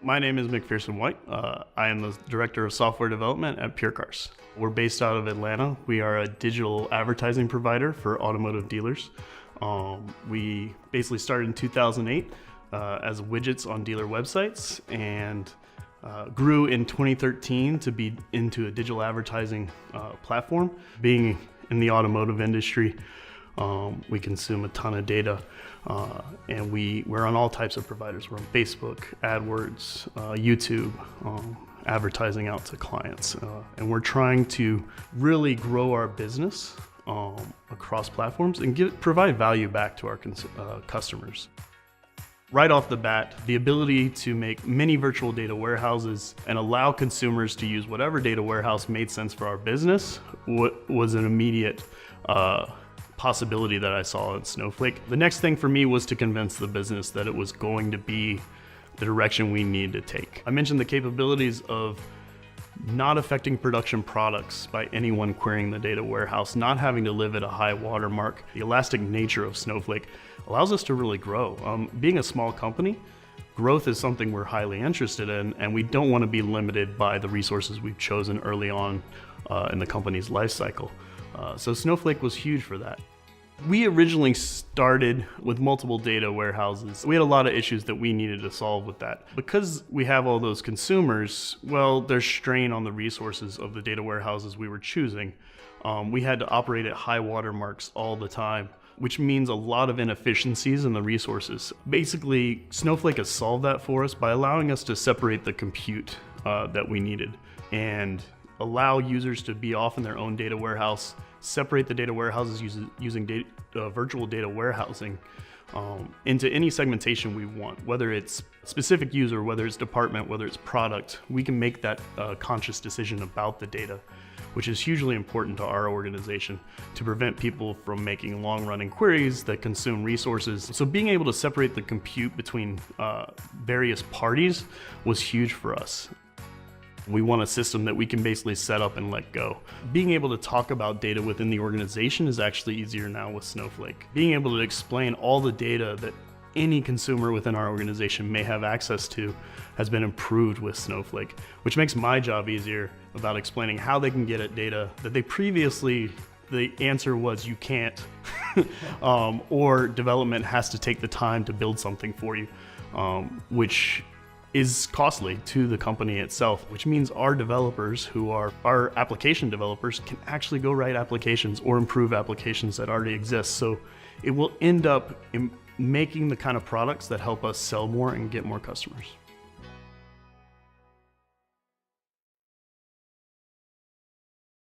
My name is McPherson White. I am the Director of Software Development at PureCars. We're based out of Atlanta. We are a digital advertising provider for automotive dealers. We basically started in 2008 as widgets on dealer websites and grew in 2013 to be into a digital advertising platform. Being in the automotive industry, we consume a ton of data, and we're on all types of providers. We're on Facebook, AdWords, YouTube, advertising out to clients. And we're trying to really grow our business across platforms and provide value back to our customers. Right off the bat, the ability to make many virtual data warehouses and allow consumers to use whatever data warehouse made sense for our business was an immediate possibility that I saw in Snowflake. The next thing for me was to convince the business that it was going to be the direction we need to take. I mentioned the capabilities of not affecting production products by anyone querying the data warehouse, not having to live at a high watermark. The elastic nature of Snowflake allows us to really grow. Being a small company, growth is something we're highly interested in, and we don't want to be limited by the resources we've chosen early on in the company's life cycle. So Snowflake was huge for that. We originally started with multiple data warehouses. We had a lot of issues that we needed to solve with that. Because we have all those consumers, well, there's strain on the resources of the data warehouses we were choosing. We had to operate at high watermarks all the time, which means a lot of inefficiencies in the resources. Basically, Snowflake has solved that for us by allowing us to separate the compute that we needed and allow users to be off in their own data warehouse, separate the data warehouses using virtual data warehousing into any segmentation we want, whether it's specific user, whether it's department, whether it's product. We can make that conscious decision about the data, which is hugely important to our organization to prevent people from making long-running queries that consume resources. So being able to separate the compute between various parties was huge for us. We want a system that we can basically set up and let go. Being able to talk about data within the organization is actually easier now with Snowflake. Being able to explain all the data that any consumer within our organization may have access to has been improved with Snowflake, which makes my job easier about explaining how they can get at data that they previously, the answer was you can't, or development has to take the time to build something for you, which is costly to the company itself, which means our developers, who are our application developers, can actually go write applications or improve applications that already exist. So it will end up making the kind of products that help us sell more and get more customers.